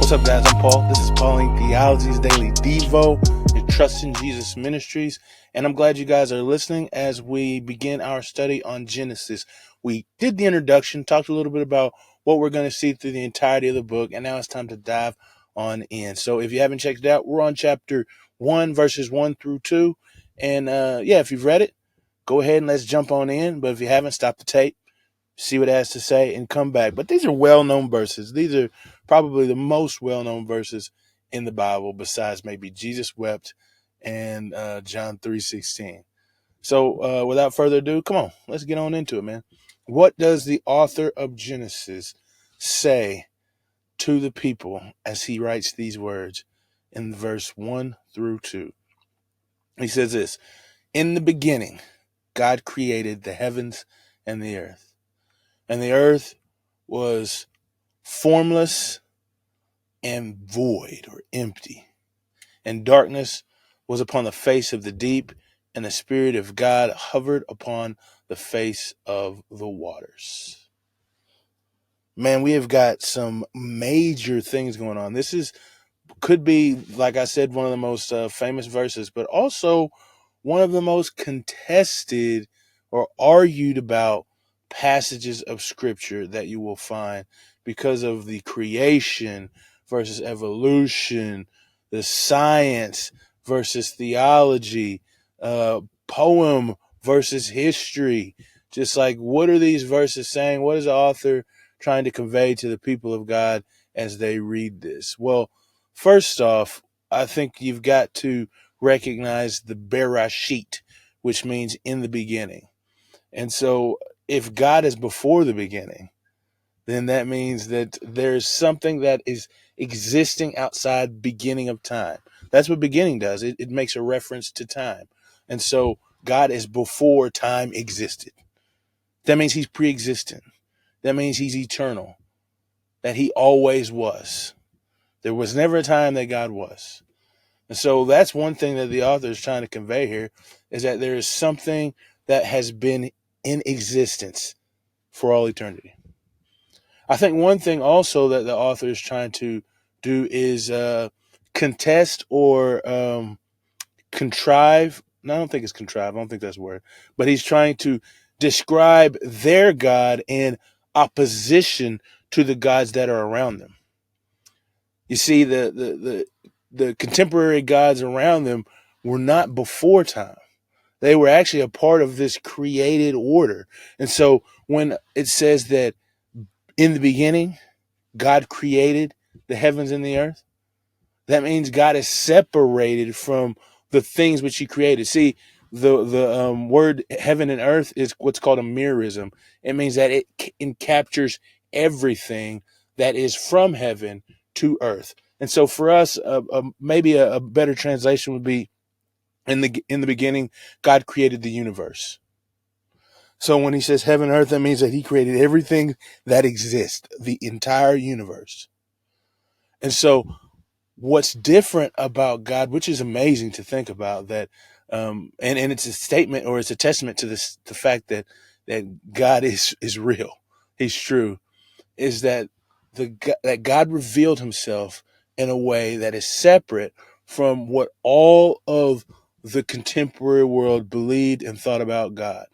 What's up, guys? I'm Paul. This is Pauline Theology's Daily Devo, your Trust in Jesus Ministries. And I'm glad you guys are listening as we begin our study on Genesis. We did the introduction, talked a little bit about what we're going to see through the entirety of the book, and now it's time to dive on in. So if you haven't checked it out, we're on chapter 1, verses 1 through 2. And if you've read it, go ahead and let's jump on in. But if you haven't, stop the tape, see what it has to say, and come back. But these are well-known verses. These are probably the most well-known verses in the Bible, besides maybe Jesus wept and John 3:16. So without further ado, come on, let's get on into it, man. What does the author of Genesis say to the people as he writes these words in verse 1 through 2? He says this: "In the beginning, God created the heavens and the earth. And the earth was formless and void," or empty. "And darkness was upon the face of the deep, and the Spirit of God hovered upon the face of the waters." Man, we have got some major things going on. Could be, like I said, one of the most famous verses, but also one of the most contested or argued about passages of scripture that you will find, because of the creation versus evolution, the science versus theology, poem versus history. Just like, what are these verses saying? What is the author trying to convey to the people of God as they read this? Well, first off, I think you've got to recognize the Bereshit, which means in the beginning. And so if God is before the beginning, then that means that there's something that is existing outside beginning of time. That's what beginning does. It makes a reference to time. And so God is before time existed. That means he's pre-existent. That means he's eternal, that he always was. There was never a time that God was. And so that's one thing that the author is trying to convey here, is that there is something that has been in existence for all eternity. I think one thing also that the author is trying to do is contest or contrive. No, I don't think it's contrive. I don't think that's a word. But he's trying to describe their God in opposition to the gods that are around them. You see, the contemporary gods around them were not before time. They were actually a part of this created order. And so when it says that in the beginning, God created the heavens and the earth, that means God is separated from the things which he created. See, the word heaven and earth is what's called a merism. It means that it captures everything that is from heaven to earth. And so for us, maybe a better translation would be, in the beginning, God created the universe. So when he says heaven and earth, that means that he created everything that exists, the entire universe. And so what's different about God, which is amazing to think about, that and it's a statement, or it's a testament to the fact that God is real, he's true, is that that God revealed himself in a way that is separate from what all of the contemporary world believed and thought about God.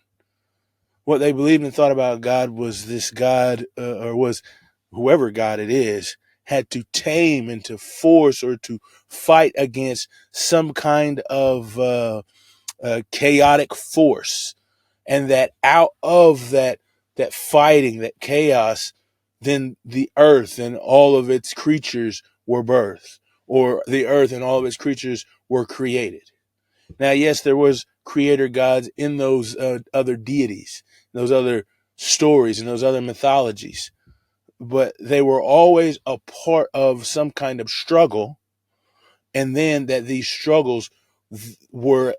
What they believed and thought about God was this God, or was whoever God it is, had to tame and to force or to fight against some kind of chaotic force, and that out of that fighting, that chaos, then the earth and all of its creatures were birthed, or the earth and all of its creatures were created. Now, yes, there was creator gods in those other deities, those other stories, and those other mythologies, but they were always a part of some kind of struggle, and then that these struggles were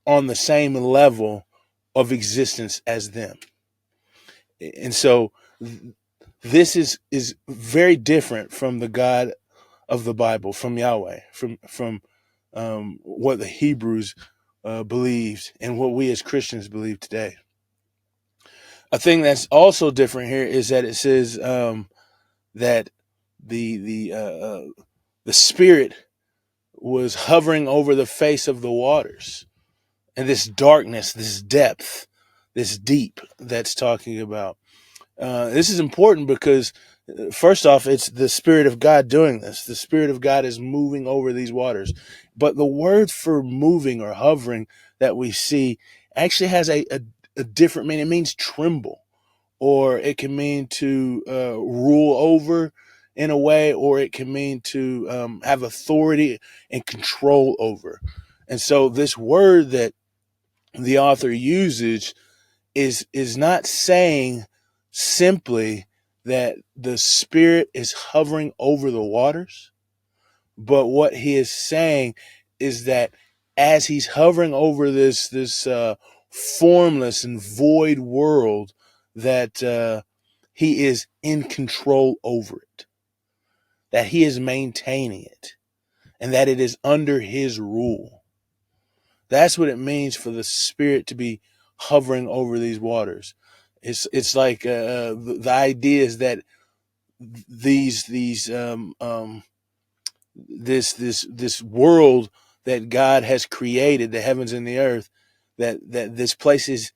on the same level of existence as them. And so this is very different from the God of the Bible, from Yahweh, from what the Hebrews believed and what we as Christians believe today. A thing that's also different here is that it says that the Spirit was hovering over the face of the waters, and this darkness, this depth, this deep that's talking about. This is important because, first off, it's the Spirit of God doing this. The Spirit of God is moving over these waters. But the word for moving or hovering that we see actually has a different meaning. It means tremble, or it can mean to rule over in a way, or it can mean to have authority and control over. And so this word that the author uses is not saying simply that the Spirit is hovering over the waters, but what he is saying is that as he's hovering over this formless and void world, that he is in control over it, that he is maintaining it, and that it is under his rule. That's what it means for the Spirit to be hovering over these waters. It's like the idea is that these this world that God has created, the heavens and the earth, that this place is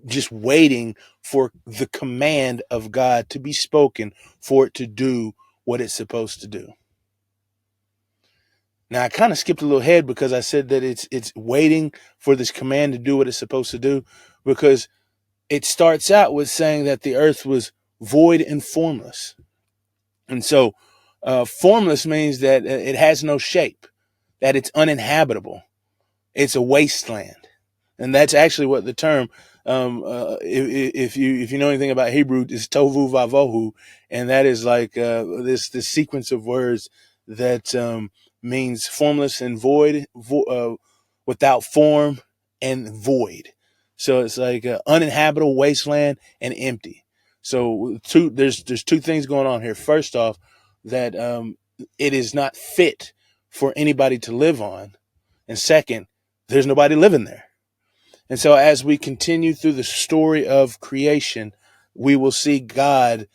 just waiting for the command of God to be spoken for it to do what it's supposed to do. Now I kind of skipped a little ahead because I said that it's waiting for this command to do what it's supposed to do, because it starts out with saying that the earth was void and formless. And so formless means that it has no shape, that it's uninhabitable. It's a wasteland. And that's actually what the term, if you know anything about Hebrew, is tohu vavohu, and that is like this sequence of words that means formless and void, without form and void. So it's like uninhabitable wasteland and empty. So there's two things going on here. First off, that it is not fit for anybody to live on, and second, there's nobody living there. And so as we continue through the story of creation, we will see God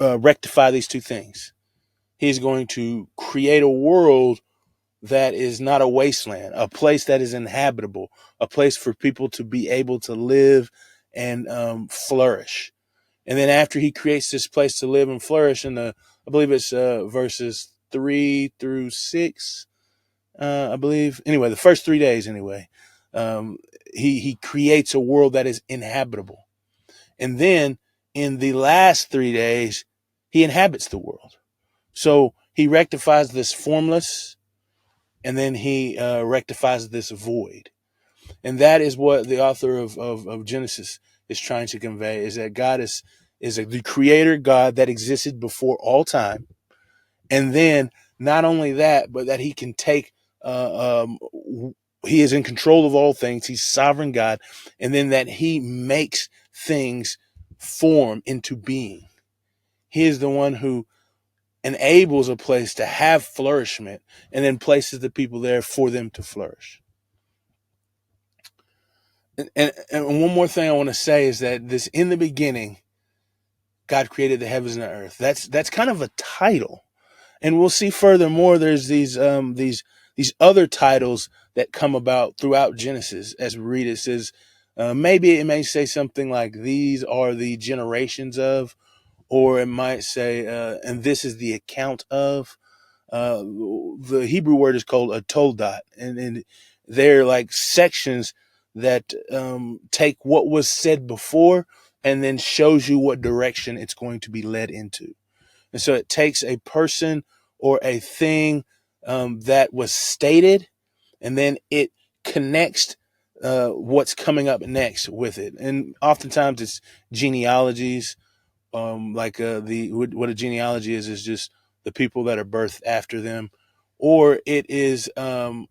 rectify these two things. He's going to create a world that is not a wasteland, a place that is inhabitable, a place for people to be able to live and flourish. And then after he creates this place to live and flourish, in I believe it's verses 3 through 6, I believe. Anyway, the first 3 days, anyway, he creates a world that is inhabitable. And then in the last 3 days, he inhabits the world. So he rectifies this formless, and then he rectifies this void. And that is what the author of Genesis is trying to convey, is that God is the creator God that existed before all time. And then not only that, but that he can take, he is in control of all things. He's sovereign God. And then that he makes things form into being. He is the one who enables a place to have flourishment and then places the people there for them to flourish. And one more thing I want to say is that this, in the beginning, God created the heavens and the earth. That's kind of a title. And we'll see furthermore, there's these other titles that come about throughout Genesis. As we read, it says, maybe it may say something like, these are the generations of, or it might say, and this is the account of. The Hebrew word is called a toldot, and they're like sections that take what was said before and then shows you what direction it's going to be led into. And so it takes a person or a thing that was stated, and then it connects what's coming up next with it. And oftentimes it's genealogies, like what a genealogy is just the people that are birthed after them, or it is a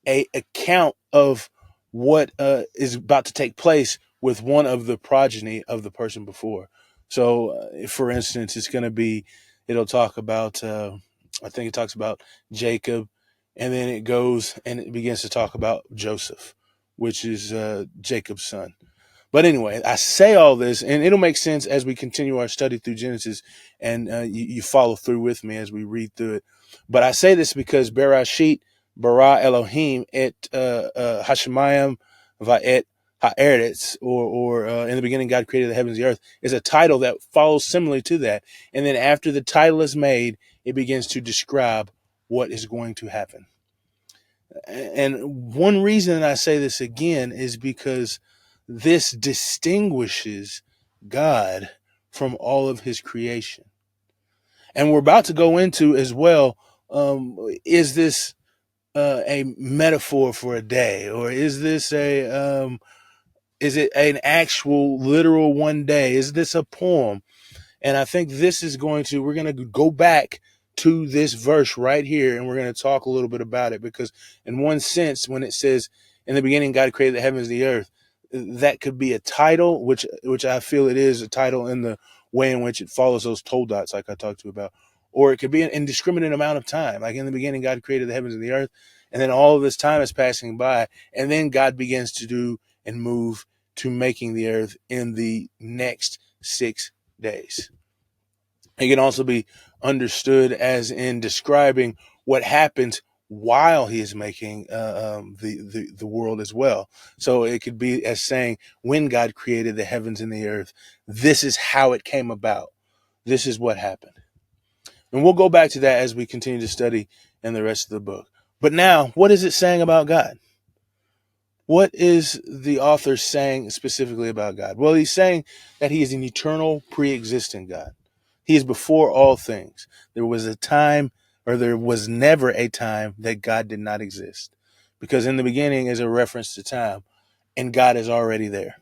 account of what is about to take place with one of the progeny of the person before. So, for instance, it'll talk about, I think it talks about Jacob, and then it goes and it begins to talk about Joseph, which is Jacob's son. But anyway, I say all this, and it'll make sense as we continue our study through Genesis, and you follow through with me as we read through it. But I say this because Bereshit bara Elohim et Hashemayim va'et haaretz, or in the beginning God created the heavens and the earth, is a title that follows similarly to that. And then after the title is made, it begins to describe what is going to happen. And one reason I say this again is because this distinguishes God from all of his creation. And we're about to go into as well, is this a metaphor for a day, or is this is it an actual literal one day? Is this a poem? And I think we're going to go back to this verse right here, and we're going to talk a little bit about it, because in one sense, when it says, in the beginning, God created the heavens and the earth, that could be a title, which I feel it is a title in the way in which it follows those toe dots, like I talked to you about. Or it could be an indiscriminate amount of time. Like in the beginning, God created the heavens and the earth, and then all of this time is passing by, and then God begins to do and move to making the earth in the next 6 days. It can also be understood as in describing what happens while he is making the world as well. So it could be as saying, when God created the heavens and the earth, this is how it came about. This is what happened. And we'll go back to that as we continue to study in the rest of the book. But now, what is it saying about God? What is the author saying specifically about God? Well, he's saying that he is an eternal, pre-existent God. He is before all things. There was a time, or there was never a time, that God did not exist. Because in the beginning is a reference to time, and God is already there.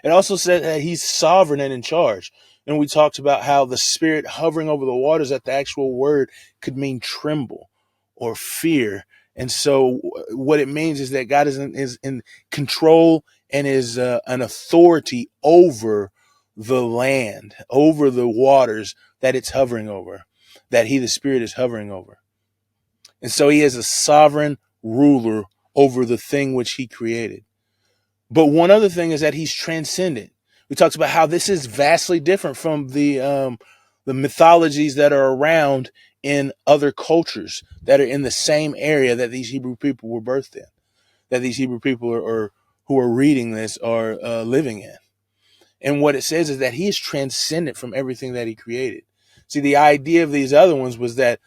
It also said that he's sovereign and in charge. And we talked about how the Spirit hovering over the waters, that the actual word could mean tremble or fear. And so what it means is that God is in control and is an authority over the land, over the waters that it's hovering over, that he, the Spirit, is hovering over. And so he is a sovereign ruler over the thing which he created. But one other thing is that he's transcendent. We talked about how this is vastly different from the mythologies that are around in other cultures that are in the same area that these Hebrew people were birthed in, that these Hebrew people are who are reading this are living in. And what it says is that he is transcendent from everything that he created. See, the idea of these other ones was that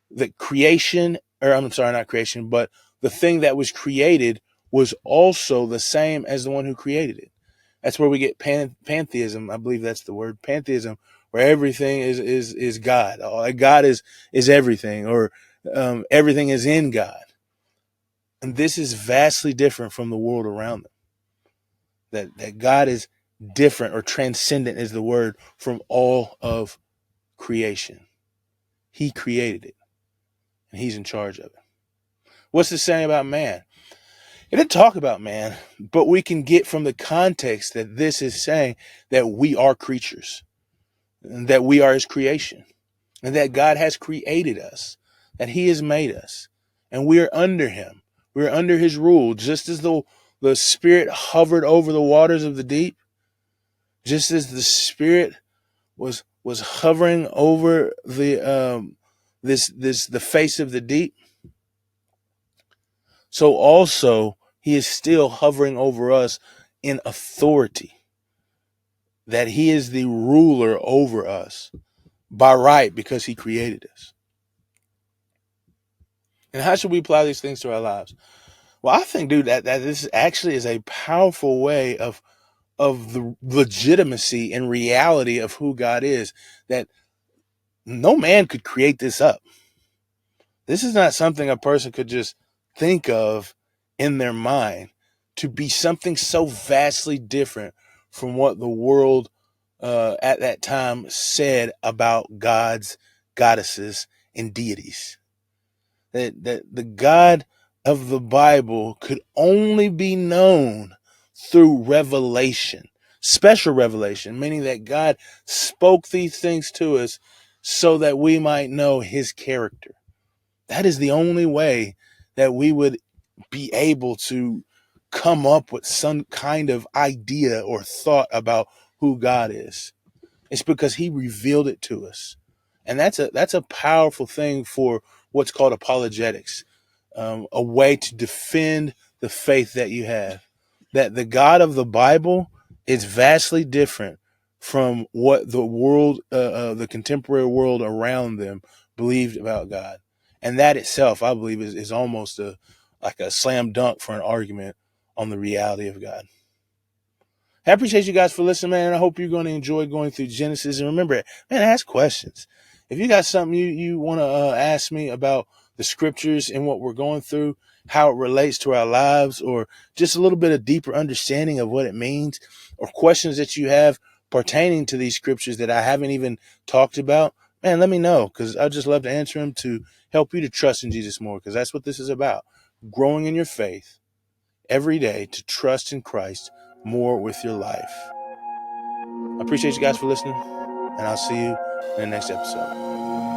the creation, or I'm sorry, not creation, but the thing that was created was also the same as the one who created it. That's where we get pantheism. I believe that's the word, pantheism, where everything is God. God is everything, or everything is in God. And this is vastly different from the world around them. That God is different, or transcendent is the word, from all of creation. He created it, and he's in charge of it. What's it saying about man? It didn't talk about man, but we can get from the context that this is saying that we are creatures, and that we are his creation, and that God has created us, that he has made us, and we are under him. We are under his rule, just as the Spirit hovered over the waters of the deep, just as the Spirit was hovering over the the face of the deep. So also he is still hovering over us in authority, that he is the ruler over us by right, because he created us. And how should we apply these things to our lives? Well, I think, dude, that this actually is a powerful way of the legitimacy and reality of who God is, that no man could create this up. This is not something a person could just think of in their mind, to be something so vastly different from what the world at that time said about gods, goddesses, and deities. That the God of the Bible could only be known through revelation, special revelation, meaning that God spoke these things to us so that we might know his character. That is the only way that we would be able to come up with some kind of idea or thought about who God is. It's because he revealed it to us. And that's a powerful thing for what's called apologetics, a way to defend the faith that you have. That the God of the Bible is vastly different from what the world, the contemporary world around them believed about God. And that itself, I believe, is almost like a slam dunk for an argument on the reality of God. I appreciate you guys for listening, man. And I hope you're going to enjoy going through Genesis. And remember, man, ask questions. If you got something you want to ask me about the scriptures and what we're going through, how it relates to our lives, or just a little bit of deeper understanding of what it means, or questions that you have pertaining to these scriptures that I haven't even talked about, man, let me know, because I'd just love to answer them to help you to trust in Jesus more, because that's what this is about. Growing in your faith every day to trust in Christ more with your life. I appreciate you guys for listening, and I'll see you in the next episode.